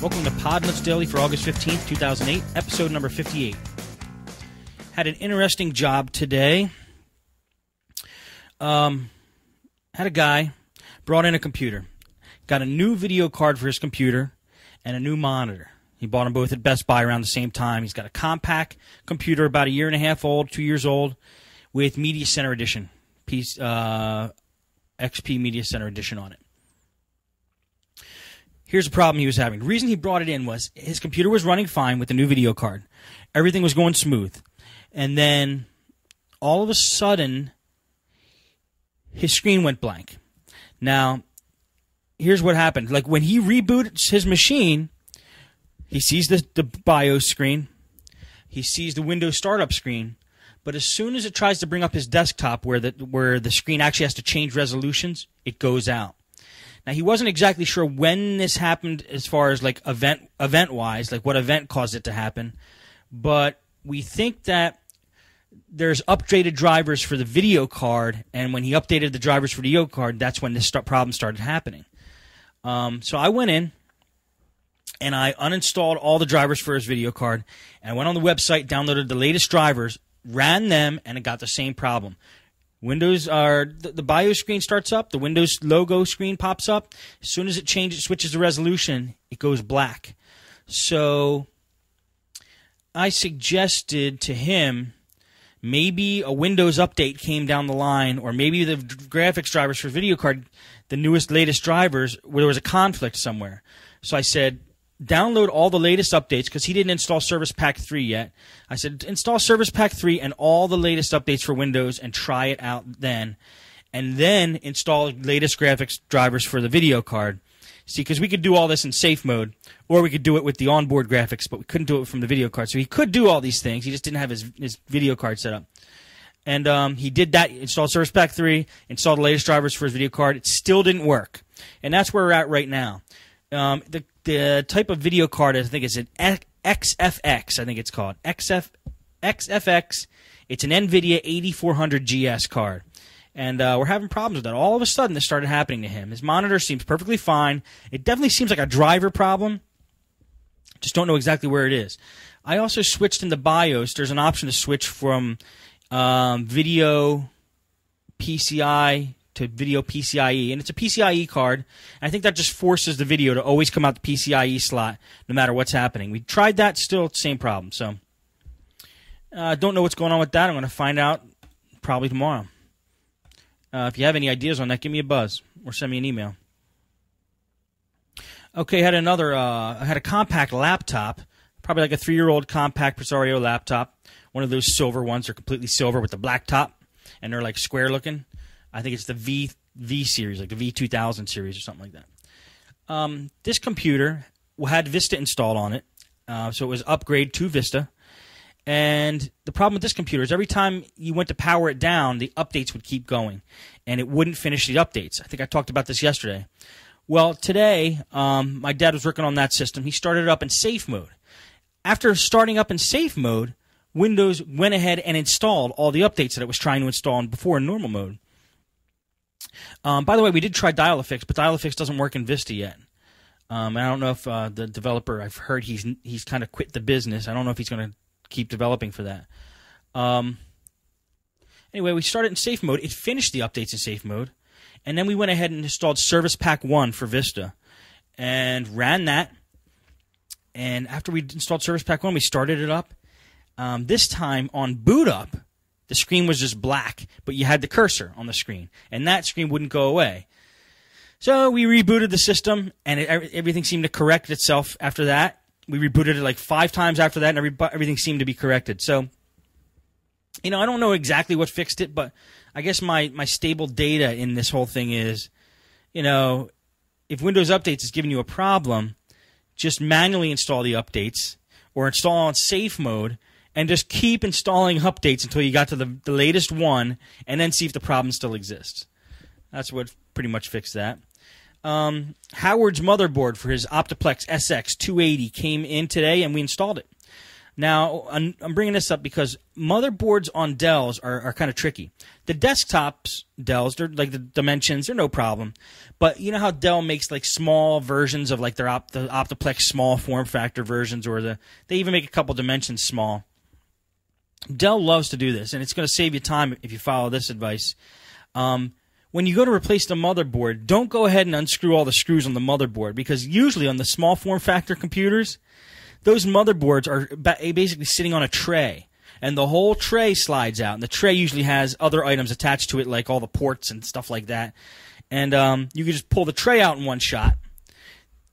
Welcome to Podnutz Daily for August 15th, 2008, episode number 58. Had an interesting job today. Had a guy brought in a computer. Got a new video card for his computer and a new monitor. He bought them both at Best Buy around the same time. He's got a compact computer about a year and a half old, 2 years old, with Media Center Edition, XP Media Center Edition on it. Here's the problem he was having. The reason he brought it in was his computer was running fine with the new video card. Everything was going smooth. And then all of a sudden, his screen went blank. Now, here's what happened. Like when he reboots his machine, he sees the BIOS screen. He sees the Windows startup screen. But as soon as it tries to bring up his desktop where the screen actually has to change resolutions, it goes out. Now, he wasn't exactly sure when this happened as far as like event-wise, like what event caused it to happen. But we think that there's updated drivers for the video card, and when he updated the drivers for the video card, that's when this problem started happening. So I went in, and I uninstalled all the drivers for his video card, and I went on the website, downloaded the latest drivers, ran them, and it got the same problem. The BIOS screen starts up, the Windows logo screen pops up. As soon as it switches the resolution, it goes black. So I suggested to him maybe a Windows update came down the line, or maybe the graphics drivers for video card, the latest drivers, where there was a conflict somewhere. So I said, download all the latest updates, because he didn't install Service Pack 3 yet. I said, install Service Pack 3 and all the latest updates for Windows and try it out then. And then install latest graphics drivers for the video card. See, because we could do all this in safe mode, or we could do it with the onboard graphics, but we couldn't do it from the video card. So he could do all these things. He just didn't have his video card set up. And he did that, installed Service Pack 3, installed the latest drivers for his video card. It still didn't work. And that's where we're at right now. The type of video card, I think, is an XFX, I think it's called. XFX. It's an NVIDIA 8400 GS card. And we're having problems with that. All of a sudden, this started happening to him. His monitor seems perfectly fine. It definitely seems like a driver problem. Just don't know exactly where it is. I also switched in the BIOS. There's an option to switch from video PCI to video PCIe, and it's a PCIe card. And I think that just forces the video to always come out the PCIe slot no matter what's happening. We tried that, still same problem. So don't know what's going on with that. I'm going to find out probably tomorrow. If you have any ideas on that, give me a buzz or send me an email. Okay, I had a compact laptop, probably like a 3-year-old compact Presario laptop. One of those silver ones. They're completely silver with the black top, and they're like square looking. I think it's the V series, like the V2000 series or something like that. This computer had Vista installed on it, so it was upgrade to Vista. And the problem with this computer is every time you went to power it down, the updates would keep going, and it wouldn't finish the updates. I think I talked about this yesterday. Well, today, my dad was working on that system. He started it up in safe mode. After starting up in safe mode, Windows went ahead and installed all the updates that it was trying to install before in normal mode. By the way, we did try Dial-A-Fix, but Dial-A-Fix doesn't work in Vista yet. And I don't know if the developer, I've heard he's kind of quit the business. I don't know if he's going to keep developing for that. Anyway, we started in safe mode. It finished the updates in safe mode. And then we went ahead and installed Service Pack 1 for Vista and ran that. And after we installed Service Pack 1, we started it up. This time on boot up, the screen was just black, but you had the cursor on the screen, and that screen wouldn't go away. So we rebooted the system, and everything seemed to correct itself after that. We rebooted it like 5 times after that, and everything seemed to be corrected. So, I don't know exactly what fixed it, but I guess my stable data in this whole thing is, if Windows Updates is giving you a problem, just manually install the updates or install on safe mode, and just keep installing updates until you got to the latest one, and then see if the problem still exists. That's what pretty much fixed that. Howard's motherboard for his Optiplex SX280 came in today, and we installed it. Now, I'm bringing this up because motherboards on Dells are kind of tricky. The desktops Dells, they're like the dimensions, they're no problem. But you know how Dell makes like small versions of like their the Optiplex small form factor versions, or they even make a couple dimensions small. Dell loves to do this, and it's going to save you time if you follow this advice. When you go to replace the motherboard, don't go ahead and unscrew all the screws on the motherboard, because usually on the small form factor computers, those motherboards are basically sitting on a tray, and the whole tray slides out, and the tray usually has other items attached to it, like all the ports and stuff like that. And you can just pull the tray out in one shot.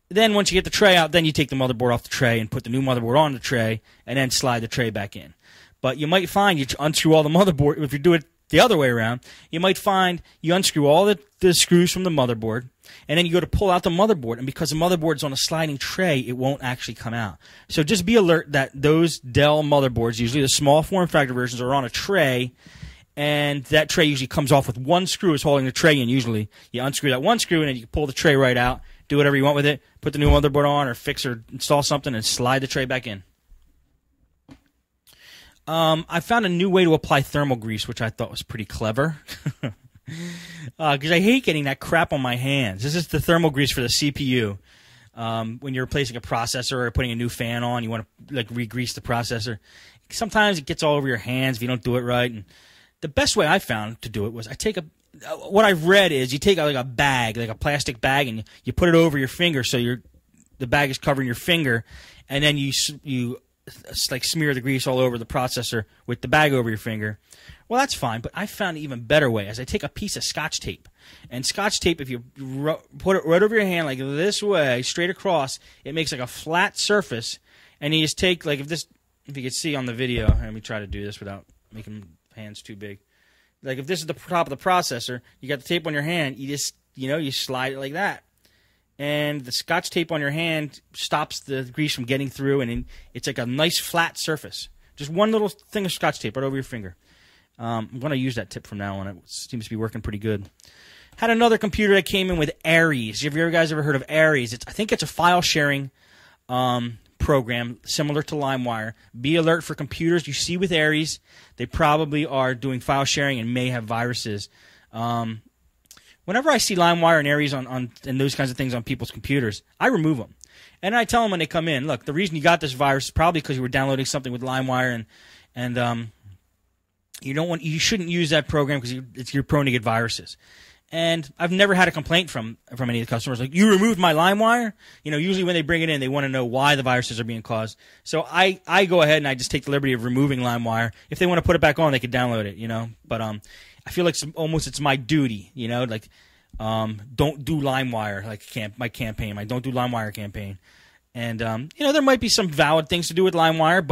Then once you get the tray out, then you take the motherboard off the tray and put the new motherboard on the tray, and then slide the tray back in. But you might find you unscrew all the motherboard. If you do it the other way around, you might find you unscrew all the screws from the motherboard, and then you go to pull out the motherboard, and because the motherboard's on a sliding tray, it won't actually come out. So just be alert that those Dell motherboards, usually the small form factor versions, are on a tray, and that tray usually comes off with one screw is holding the tray in. Usually you unscrew that one screw, and then you pull the tray right out, do whatever you want with it, put the new motherboard on, or fix or install something, and slide the tray back in. I found a new way to apply thermal grease, which I thought was pretty clever. Because I hate getting that crap on my hands. This is the thermal grease for the CPU. When you're replacing a processor or putting a new fan on, you want to like re-grease the processor. Sometimes it gets all over your hands if you don't do it right. And the best way I found to do it was what I've read is you take like a bag, like a plastic bag, and you put it over your finger so the bag is covering your finger, and then you like smear the grease all over the processor with the bag over your finger. Well, that's fine, but I found an even better way. As I take a piece of Scotch tape, and Scotch tape, if you put it right over your hand like this way, straight across, it makes like a flat surface. And you just take like if you can see on the video, let me try to do this without making hands too big. Like if this is the top of the processor, you got the tape on your hand, you just you slide it like that. And the Scotch tape on your hand stops the grease from getting through, and it's like a nice flat surface. Just one little thing of Scotch tape right over your finger. I'm going to use that tip from now on. It seems to be working pretty good. Had another computer that came in with Aries. Have you guys ever heard of Aries? I think it's a file sharing program similar to LimeWire. Be alert for computers you see with Aries. They probably are doing file sharing and may have viruses. Whenever I see LimeWire and Aries and those kinds of things on people's computers, I remove them. And I tell them when they come in, look, the reason you got this virus is probably because you were downloading something with LimeWire, and you shouldn't use that program because you're prone to get viruses. And I've never had a complaint from any of the customers like, you removed my LimeWire? Usually when they bring it in, they want to know why the viruses are being caused. So I go ahead and I just take the liberty of removing LimeWire. If they want to put it back on, they could download it, But I feel like it's my duty, like don't do LimeWire, like my campaign. I don't do LimeWire campaign. And there might be some valid things to do with LimeWire, but